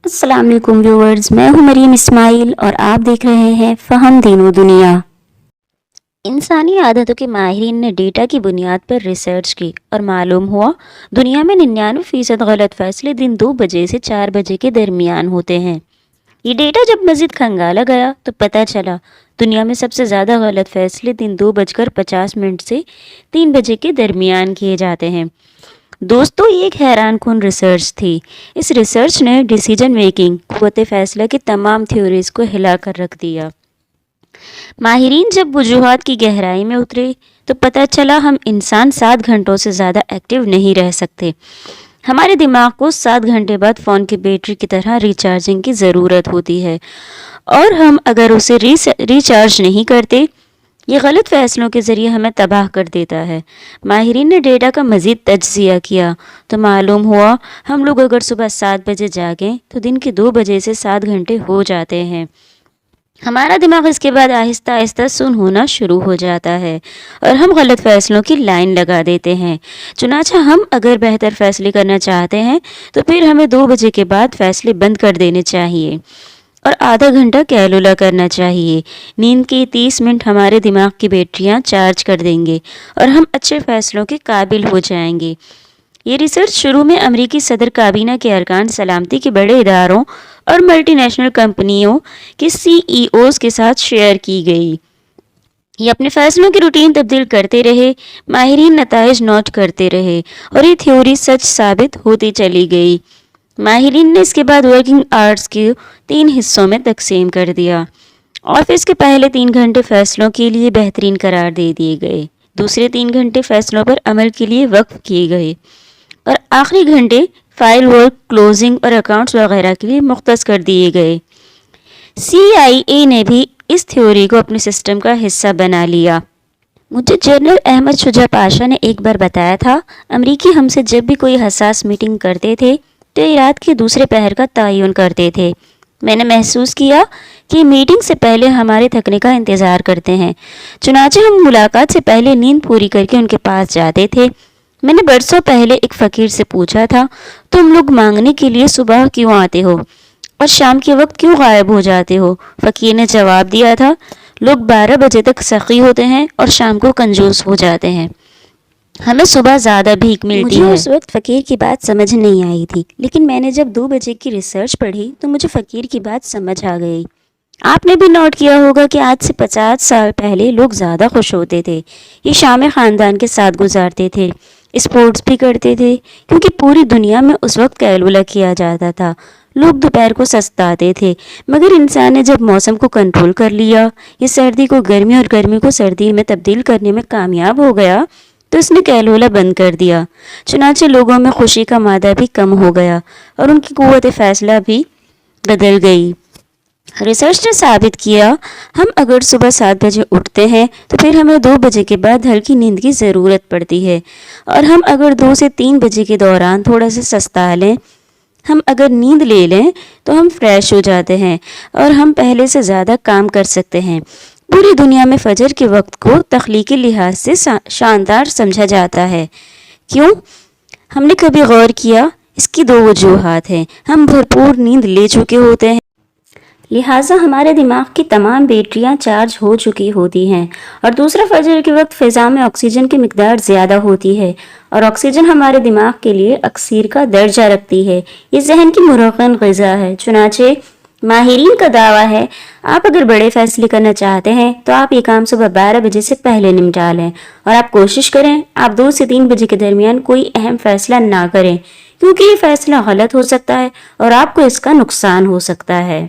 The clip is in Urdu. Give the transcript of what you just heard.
السلام علیکم ویورز، میں ہوں مریم اسماعیل اور آپ دیکھ رہے ہیں فہم دین و دنیا۔ انسانی عادتوں کے ماہرین نے ڈیٹا کی بنیاد پر ریسرچ کی اور معلوم ہوا دنیا میں 99% غلط فیصلے دن 2 بجے سے 4 بجے کے درمیان ہوتے ہیں۔ یہ ڈیٹا جب مزید کھنگالا گیا تو پتہ چلا دنیا میں سب سے زیادہ غلط فیصلے دن 2:50 سے 3 بجے کے درمیان کیے جاتے ہیں۔ دوستو، یہ ایک حیران کن ریسرچ تھی۔ اس ریسرچ نے ڈیسیجن میکنگ، قوت فیصلہ کی تمام تھیوریز کو ہلا کر رکھ دیا۔ ماہرین جب وجوہات کی گہرائی میں اترے تو پتہ چلا ہم انسان 7 گھنٹوں سے زیادہ ایکٹیو نہیں رہ سکتے۔ ہمارے دماغ کو 7 گھنٹے بعد فون کی بیٹری کی طرح ریچارجنگ کی ضرورت ہوتی ہے، اور ہم اگر اسے ریچارج نہیں کرتے، یہ غلط فیصلوں کے ذریعے ہمیں تباہ کر دیتا ہے۔ ماہرین نے ڈیٹا کا مزید تجزیہ کیا تو معلوم ہوا ہم لوگ اگر صبح 7 بجے جاگیں تو دن کے 2 بجے سے 7 گھنٹے ہو جاتے ہیں۔ ہمارا دماغ اس کے بعد آہستہ آہستہ سن ہونا شروع ہو جاتا ہے اور ہم غلط فیصلوں کی لائن لگا دیتے ہیں۔ چنانچہ ہم اگر بہتر فیصلے کرنا چاہتے ہیں تو پھر ہمیں 2 بجے کے بعد فیصلے بند کر دینے چاہیے اور آدھا گھنٹہ کیلولا کرنا چاہیے۔ نیند کے 30 منٹ ہمارے دماغ کی بیٹریاں چارج کر دیں گے اور ہم اچھے فیصلوں کے قابل ہو جائیں گے۔ یہ ریسرچ شروع میں امریکی صدر کابینہ کے ارکان، سلامتی کے بڑے اداروں اور ملٹی نیشنل کمپنیوں کے CEOs کے ساتھ شیئر کی گئی۔ یہ اپنے فیصلوں کی روٹین تبدیل کرتے رہے، ماہرین نتائج نوٹ کرتے رہے اور یہ تھیوری سچ ثابت ہوتی چلی گئی۔ ماہرین نے اس کے بعد ورکنگ آورز کے 3 حصوں میں تقسیم کر دیا۔ آفس کے پہلے 3 گھنٹے فیصلوں کے لیے بہترین قرار دے دیے گئے، دوسرے 3 گھنٹے فیصلوں پر عمل کے لیے وقف کیے گئے اور آخری گھنٹے فائل ورک، کلوزنگ اور اکاؤنٹس وغیرہ کے لیے مختص کر دیے گئے۔ CIA نے بھی اس تھیوری کو اپنے سسٹم کا حصہ بنا لیا۔ مجھے جنرل احمد شجاع پاشا نے ایک بار بتایا تھا، امریکی ہم سے جب بھی کوئی حساس میٹنگ کرتے تھے تو یہ رات کے دوسرے پہر کا تعین کرتے تھے۔ میں نے محسوس کیا کہ میٹنگ سے پہلے ہمارے تھکنے کا انتظار کرتے ہیں، چنانچہ ہم ملاقات سے پہلے نیند پوری کر کے ان کے پاس جاتے تھے۔ میں نے برسوں پہلے ایک فقیر سے پوچھا تھا، تم لوگ مانگنے کے لیے صبح کیوں آتے ہو اور شام کے وقت کیوں غائب ہو جاتے ہو؟ فقیر نے جواب دیا تھا، لوگ 12 بجے تک سخی ہوتے ہیں اور شام کو کنجوس ہو جاتے ہیں، ہمیں صبح زیادہ بھیک ملتی ہے۔ مجھے اس وقت فقیر کی بات سمجھ نہیں آئی تھی، لیکن میں نے جب 2 بجے کی ریسرچ پڑھی تو مجھے فقیر کی بات سمجھ آ گئی۔ آپ نے بھی نوٹ کیا ہوگا کہ آج سے 50 سال پہلے لوگ زیادہ خوش ہوتے تھے، یہ شامیں خاندان کے ساتھ گزارتے تھے، اسپورٹس بھی کرتے تھے کیونکہ پوری دنیا میں اس وقت کیلولا کیا جاتا تھا، لوگ دوپہر کو سستاتے تھے۔ مگر انسان نے جب موسم کو کنٹرول کر لیا، یہ سردی کو گرمی اور گرمی کو سردی میں تبدیل کرنے میں کامیاب ہو گیا تو اس نے کیلولا بند کر دیا۔ چنانچہ لوگوں میں خوشی کا مادہ بھی کم ہو گیا اور ان کی قوت فیصلہ بھی بدل گئی۔ ریسرچ نے ثابت کیا ہم اگر صبح 7 بجے اٹھتے ہیں تو پھر ہمیں 2 بجے کے بعد ہلکی نیند کی ضرورت پڑتی ہے، اور ہم اگر 2 سے 3 بجے کے دوران تھوڑا سا سستا لیں، ہم اگر نیند لے لیں تو ہم فریش ہو جاتے ہیں اور ہم پہلے سے زیادہ کام کر سکتے ہیں۔ پوری دنیا میں فجر کے وقت کو تخلیقی لحاظ سے شاندار سمجھا جاتا ہے۔ کیوں؟ ہم نے کبھی غور کیا؟ اس کی 2 وجوہات ہیں۔ ہم بھرپور نیند لے چکے ہوتے ہیں، لہٰذا ہمارے دماغ کی تمام بیٹریاں چارج ہو چکی ہوتی ہیں، اور دوسرا، فجر کے وقت فضا میں آکسیجن کی مقدار زیادہ ہوتی ہے اور آکسیجن ہمارے دماغ کے لیے اکسیر کا درجہ رکھتی ہے، یہ ذہن کی مرغن غذا ہے۔ چنانچہ ماہرین کا دعویٰ ہے آپ اگر بڑے فیصلے کرنا چاہتے ہیں تو آپ یہ کام صبح 12 بجے سے پہلے نمٹا لیں، اور آپ کوشش کریں آپ 2 سے 3 بجے کے درمیان کوئی اہم فیصلہ نہ کریں، کیونکہ یہ فیصلہ غلط ہو سکتا ہے اور آپ کو اس کا نقصان ہو سکتا ہے۔